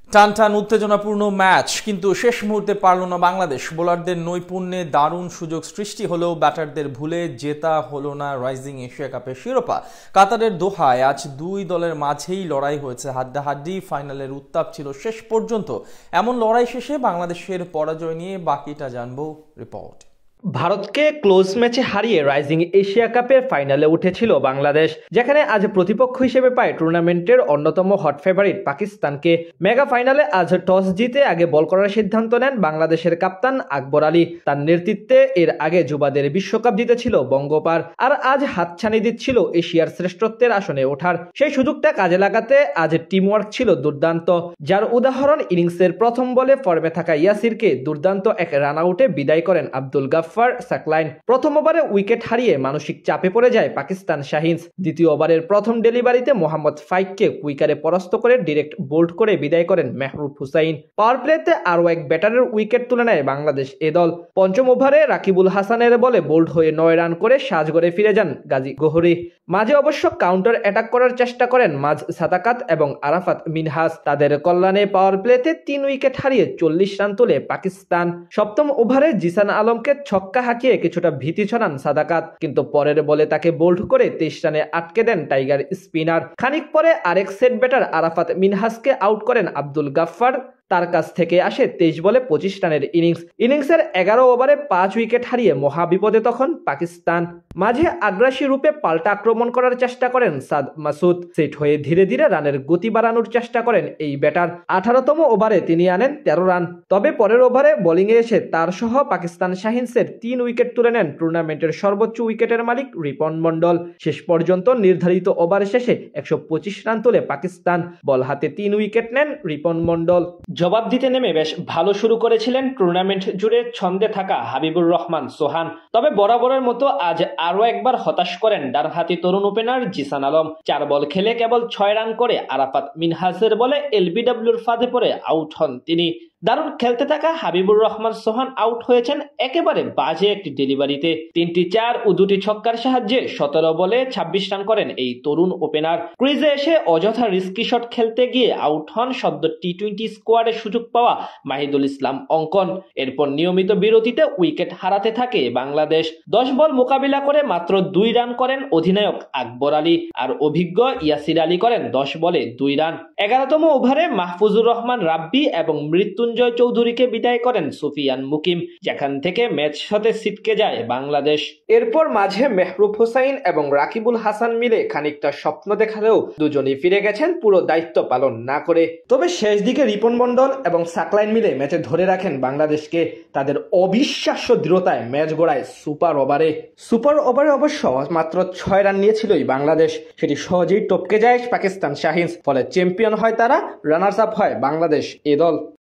টান টান উত্তেজনাপূর্ণ ম্যাচ, কিন্তু শেষ মুহূর্তে পারল না বাংলাদেশ। বোলারদের নৈপুণ্যে দারুণ সুযোগ সৃষ্টি হলেও ব্যাটারদের ভুলে জেতা হলো না রাইজিং এশিয়া কাপের শিরোপা। কাতারের দোহায় আজ দুই দলের মাঝেই লড়াই হয়েছে হাড্ডাহাড্ডি। ফাইনালের উত্তাপ ছিল শেষ পর্যন্ত। এমন লড়াই শেষে বাংলাদেশের পরাজয় নিয়ে বাকিটা জানবো রিপোর্ট। ভারতকে ক্লোজ ম্যাচে হারিয়ে রাইজিং এশিয়া কাপের ফাইনালে উঠেছিল বাংলাদেশ, যেখানে আজ প্রতিপক্ষ হিসেবে পায় টুর্নামেন্টের অন্যতম হট ফেভারিট পাকিস্তানকে। মেগা ফাইনালে আজ টস জিতে আগে বল করার সিদ্ধান্ত নেন বাংলাদেশের কাপ্তান আকবর আলী। তার নেতৃত্বে এর আগে যুবাদের বিশ্বকাপ জিতেছিল বঙ্গোপার, আর আজ হাতছানি দিচ্ছিল এশিয়ার শ্রেষ্ঠত্বের আসনে ওঠার। সেই সুযোগটা কাজে লাগাতে আজ টিমওয়ার্ক ছিল দুর্দান্ত, যার উদাহরণ ইনিংসের প্রথম বলে ফর্মে থাকা ইয়াসিরকে দুর্দান্ত এক রান আউটে বিদায় করেন আব্দুল গাফফার সাকলাইন। প্রথম ওভারে উইকেট হারিয়ে মানসিক চাপে পড়ে যায় পাকিস্তান শাহিনস। দ্বিতীয় ওভারের প্রথম ডেলিভারিতে মোহাম্মদ ফাইককে কুইকারে পরাস্ত করে ডিরেক্ট বোল্ড করে বিদায় করেন মেহরুব হুসাইন। পাওয়ার প্লেতে আরও এক ব্যাটারের উইকেট তুলে নেয় বাংলাদেশ এ দল। পঞ্চম ওভারে রাকিবুল হাসানের বলে বোল্ড হয়ে 9 রান করে সাজঘরে ফিরে যান গাজী গহরি। মাঝে অবশ্য কাউন্টার অ্যাটাক করার চেষ্টা করেন মাঝ সাদাকাত এবং আরাফাত মিনহাস। তাদের কল্যাণে পাওয়ার প্লেতে 3 উইকেট হারিয়ে 40 রান তোলে পাকিস্তান। সপ্তম ওভারে জিসান আলমকে ছক্কা হাঁকিয়ে কিছুটা ভীতি ছড়ান সাদাকাত, কিন্তু পরের বলে তাকে বোল্ড করে 23 রানে আটকে দেন টাইগার স্পিনার। খানিক পরে আরেক সেট ব্যাটার আরাফাত মিনহাসকে আউট করেন আব্দুল গাফফার। তার কাছ থেকে আসে 23 বলে 25 রানের ইনিংসের 11 ওভারে 5 উইকেট হারিয়ে মহাবিপদে তখন পাকিস্তান। মাঝে আগ্রাসী রূপে পাল্টা আক্রমণ করার চেষ্টা করেন সাদ মাসুদ। সেট হয়ে ধীরে ধীরে রানের গতি বাড়ানোর চেষ্টা করেন এই ব্যাটার। 18তম ওভারে তিনি আনেন 13 রান। তবে পরের ওভারে বোলিংয়ে এসে তার সহ পাকিস্তান শাহিনসের 3 উইকেট তুলে নেন টুর্নামেন্টের সর্বোচ্চ উইকেটের মালিক রিপন মন্ডল। শেষ পর্যন্ত নির্ধারিত ওভার শেষে 125 রান তুলে পাকিস্তান। বল হাতে 3 উইকেট নেন রিপন মন্ডল। জবাব দিতে নেমে বেশ ভালো শুরু করেছিলেন টুর্নামেন্ট জুড়ে ছন্দে থাকা হাবিবুর রহমান সোহান। তবে বরাবরের মতো আজ আরও একবার হতাশ করেন ডানহাতি তরুণ ওপেনার জিসান আলম। 4 বল খেলে কেবল 6 রান করে আরাফাত মিনহাসের বলে এলবিডব্লিউর ফাঁদে পড়ে আউট হন তিনি। দারুণ খেলতে থাকা হাবিবুর রহমান সোহান আউট হয়েছেন একেবারে বাজে একটি ডেলিভারিতে। 3টি 4 ও 2টি ছক্কার সাহায্যে 17 বলে 26 রান করেন এই তরুণ ওপেনার। ক্রিজে এসে অযথা রিস্কি শট খেলতে গিয়ে আউট হন সদ্য টি-20 স্কোয়াডে সুযোগ পাওয়া মাহিদুল ইসলাম অঙ্কন। এরপর নিয়মিত বিরতিতে উইকেট হারাতে থাকে বাংলাদেশ। 10 বল মোকাবিলা করে মাত্র 2 রান করেন অধিনায়ক আকবর আলী, আর অভিজ্ঞ ইয়াসির আলী করেন 10 বলে 2 রান। 11তম ওভারে মাহফুজুর রহমান রাব্বি এবং মৃত্যুঞ্জয় চৌধুরীকে বিদায় করেন সুফিয়ান মুকিম, যেখান থেকে ম্যাচ হতে ছিটকে যায় বাংলাদেশ। এরপর মাঝে মেহরুব হুসাইন এবং রাকিবুল হাসান মিলে খানিকটা স্বপ্ন দেখালেও দুজনেই ফিরে গেছেন পুরো দায়িত্ব পালন না করে। তবে শেষ দিকে রিপন মন্ডল এবং সাকলাইন মিলে ম্যাচে ধরে রাখেন বাংলাদেশকে। তাদের অবিশ্বাস্য দৃঢ়তায় ম্যাচ গড়ায় সুপার ওভারে অবশ্য মাত্র 6 রান নিয়েছিলই বাংলাদেশ। সেটি সহজেই টপকে যায় পাকিস্তান শাহিনস। ফলে চ্যাম্পিয়ন হয় তারা, রানার্স আপ হয় বাংলাদেশ এ দল।